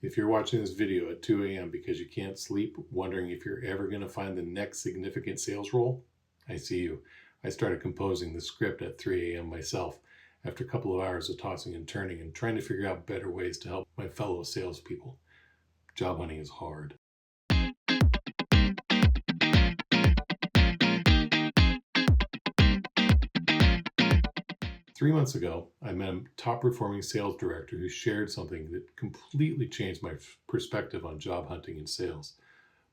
If you're watching this video at 2 a.m. because you can't sleep, wondering if you're ever going to find the next significant sales role, I see you. I started composing the script at 3 a.m. myself after a couple of hours of tossing and turning and trying to figure out better ways to help my fellow salespeople. Job hunting is hard. Three months ago, I met a top-performing sales director who shared something that completely changed my perspective on job hunting and sales.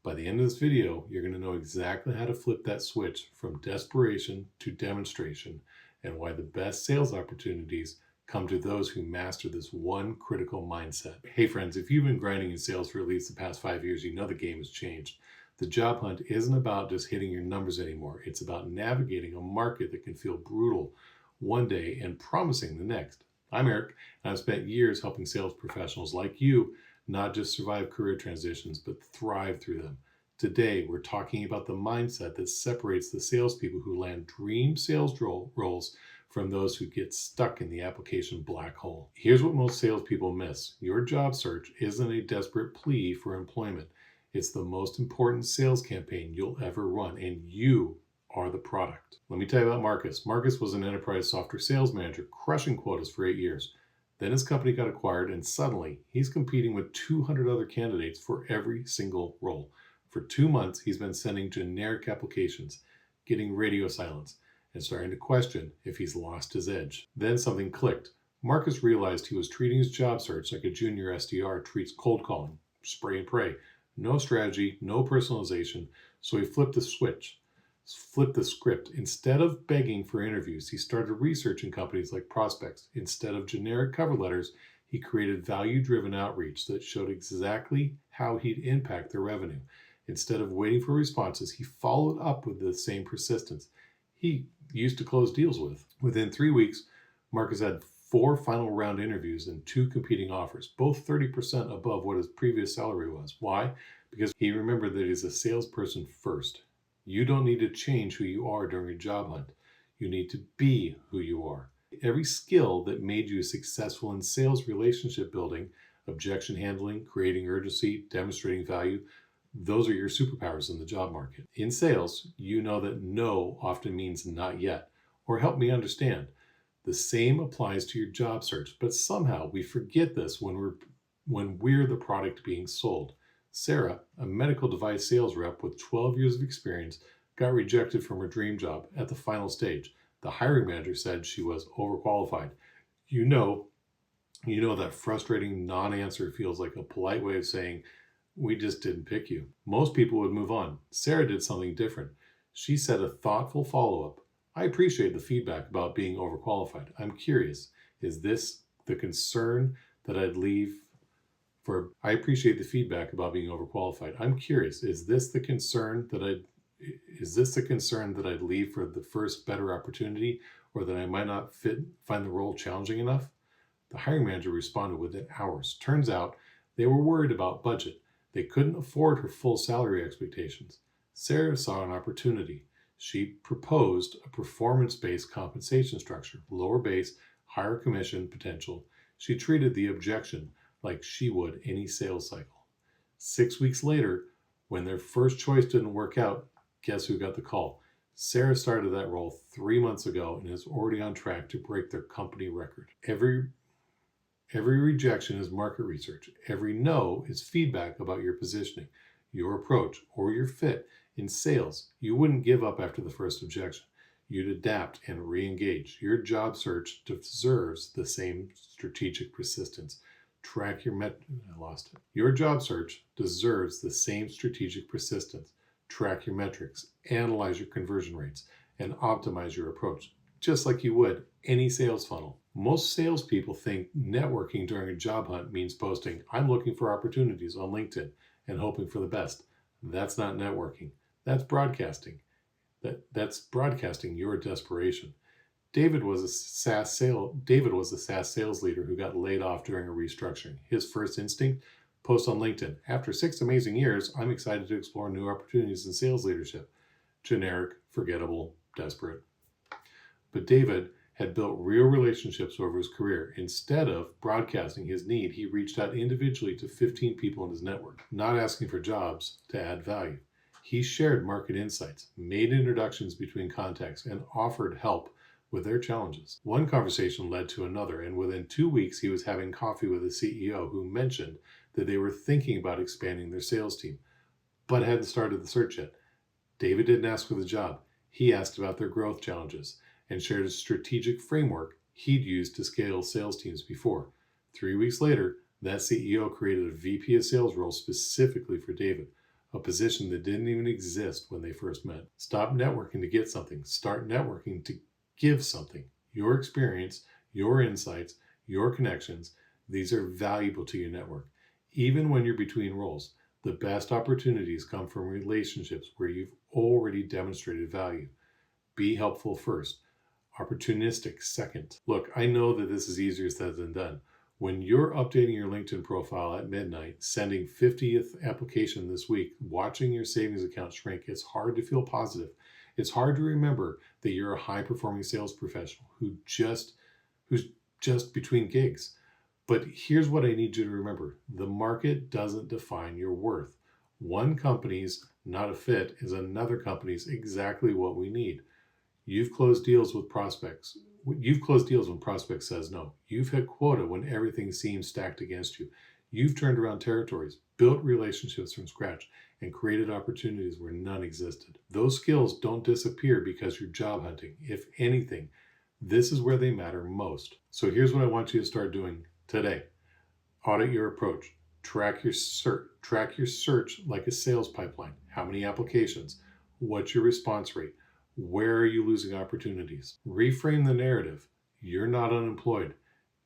By the end of this video, you're going to know exactly how to flip that switch from desperation to demonstration and why the best sales opportunities come to those who master this one critical mindset. Hey friends, if you've been grinding in sales for at least the past 5 years, you know the game has changed. The job hunt isn't about just hitting your numbers anymore. It's about navigating a market that can feel brutal one day and promising the next. I'm Eric, and I've spent years helping sales professionals like you not just survive career transitions, but thrive through them. Today, we're talking about the mindset that separates the salespeople who land dream sales roles from those who get stuck in the application black hole. Here's what most salespeople miss. Your job search isn't a desperate plea for employment. It's the most important sales campaign you'll ever run, and you are the product. Let me tell you about Marcus. Marcus was an enterprise software sales manager, crushing quotas for 8 years. Then his company got acquired, and suddenly he's competing with 200 other candidates for every single role. For 2 months, he's been sending generic applications, getting radio silence, and starting to question if he's lost his edge. Then something clicked. Marcus realized he was treating his job search like a junior SDR treats cold calling, spray and pray. No strategy, no personalization, so he flipped the script. Instead of begging for interviews, he started researching companies like prospects. Instead of generic cover letters, he created value-driven outreach that showed exactly how he'd impact their revenue. Instead of waiting for responses, he followed up with the same persistence he used to close deals with. Within 3 weeks, Marcus had 4 final round interviews and 2 competing offers, both 30% above what his previous salary was. Why? Because he remembered that he's a salesperson first. You don't need to change who you are during a job hunt. You need to be who you are. Every skill that made you successful in sales, relationship building, objection handling, creating urgency, demonstrating value, those are your superpowers in the job market. In sales, you know that no often means not yet, or help me understand. The same applies to your job search, but somehow we forget this when we're the product being sold. Sarah, a medical device sales rep with 12 years of experience, got rejected from her dream job at the final stage. The hiring manager said she was overqualified. You know that frustrating non-answer feels like a polite way of saying, we just didn't pick you. Most people would move on. Sarah did something different. She said a thoughtful follow-up. I appreciate the feedback about being overqualified. I'm curious, is this the concern that I'd leave for? I appreciate the feedback about being overqualified. I'm curious, is this the concern that I'd leave for the first better opportunity, or that I might not find the role challenging enough? The hiring manager responded within hours. Turns out they were worried about budget. They couldn't afford her full salary expectations. Sarah saw an opportunity. She proposed a performance-based compensation structure, lower base, higher commission potential. She treated the objection like she would any sales cycle. 6 weeks later, when their first choice didn't work out, guess who got the call? Sarah started that role 3 months ago and is already on track to break their company record. Every rejection is market research. Every no is feedback about your positioning, your approach, or your fit. In sales, you wouldn't give up after the first objection. You'd adapt and re-engage. Your job search deserves the same strategic persistence. Your job search deserves the same strategic persistence. Track your metrics, analyze your conversion rates, and optimize your approach, just like you would any sales funnel. Most salespeople think networking during a job hunt means posting, "I'm looking for opportunities" on LinkedIn and hoping for the best. That's not networking. That's broadcasting. That's broadcasting your desperation. David was a SaaS sales leader who got laid off during a restructuring. His first instinct, post on LinkedIn. After 6 amazing years, I'm excited to explore new opportunities in sales leadership. Generic, forgettable, desperate. But David had built real relationships over his career. Instead of broadcasting his need, he reached out individually to 15 people in his network, not asking for jobs to add value. He shared market insights, made introductions between contacts, and offered help with their challenges. One conversation led to another, and within 2 weeks, he was having coffee with a CEO who mentioned that they were thinking about expanding their sales team, but hadn't started the search yet. David didn't ask for the job. He asked about their growth challenges and shared a strategic framework he'd used to scale sales teams before. 3 weeks later, that CEO created a VP of sales role specifically for David, a position that didn't even exist when they first met. Stop networking to get something. Start networking to give something. Your experience, your insights, your connections, these are valuable to your network. Even when you're between roles, the best opportunities come from relationships where you've already demonstrated value. Be helpful first, opportunistic second. Look, I know that this is easier said than done. When you're updating your LinkedIn profile at midnight, sending 50th application this week, watching your savings account shrink, it's hard to feel positive. It's hard to remember that you're a high-performing sales professional who's just between gigs. But here's what I need you to remember. The market doesn't define your worth. One company's not a fit is another company's exactly what we need. You've closed deals with prospects. You've closed deals when prospect says no. You've hit quota when everything seems stacked against you. You've turned around territories, built relationships from scratch, and created opportunities where none existed. Those skills don't disappear because you're job hunting. If anything, this is where they matter most. So here's what I want you to start doing today. Audit your approach. Track your search like a sales pipeline. How many applications? What's your response rate? Where are you losing opportunities? Reframe the narrative. You're not unemployed.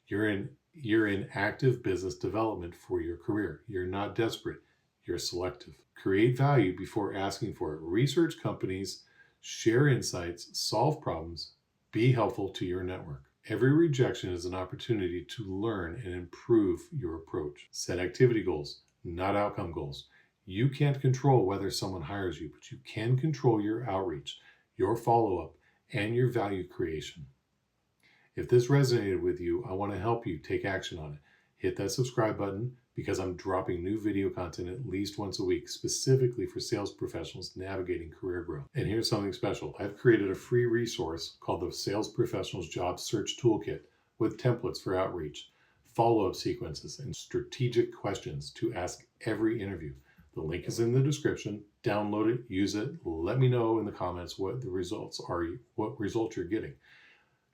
You're in active business development for your career. You're not desperate. You're selective. Create value before asking for it. Research companies, share insights, solve problems, be helpful to your network. Every rejection is an opportunity to learn and improve your approach. Set activity goals, not outcome goals. You can't control whether someone hires you, but you can control your outreach, your follow-up, and your value creation. If this resonated with you, I want to help you take action on it. Hit that subscribe button because I'm dropping new video content at least once a week, specifically for sales professionals navigating career growth. And here's something special. I've created a free resource called the Sales Professionals Job Search Toolkit with templates for outreach, follow-up sequences, and strategic questions to ask every interview. The link is in the description. Download it, use it. Let me know in the comments what the results are, what results you're getting.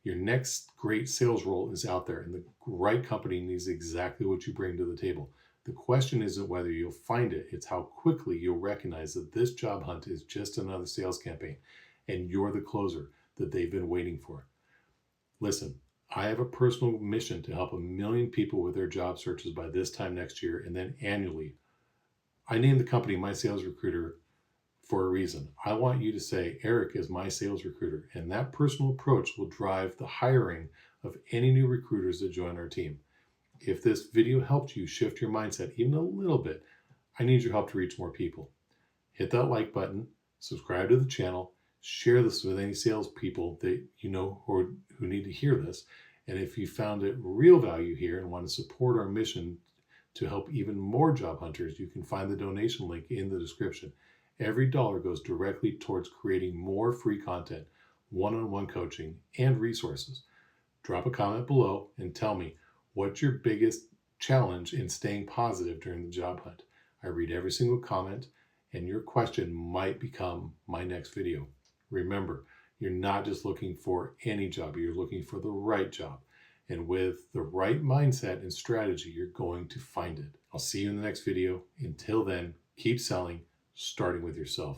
Your next great sales role is out there, and the right company needs exactly what you bring to the table. The question isn't whether you'll find it, it's how quickly you'll recognize that this job hunt is just another sales campaign, and you're the closer that they've been waiting for. Listen, I have a personal mission to help 1 million people with their job searches by this time next year, and then annually. I named the company My Sales Recruiter for a reason. I want you to say, Eric is my sales recruiter, and that personal approach will drive the hiring of any new recruiters that join our team. If this video helped you shift your mindset even a little bit, I need your help to reach more people. Hit that like button, subscribe to the channel, share this with any salespeople that you know who need to hear this. And if you found it real value here and want to support our mission to help even more job hunters, you can find the donation link in the description. Every dollar goes directly towards creating more free content, one-on-one coaching, and resources. Drop a comment below and tell me what's your biggest challenge in staying positive during the job hunt. I read every single comment, and your question might become my next video. Remember, you're not just looking for any job, you're looking for the right job. And with the right mindset and strategy, you're going to find it. I'll see you in the next video. Until then, keep selling, starting with yourself.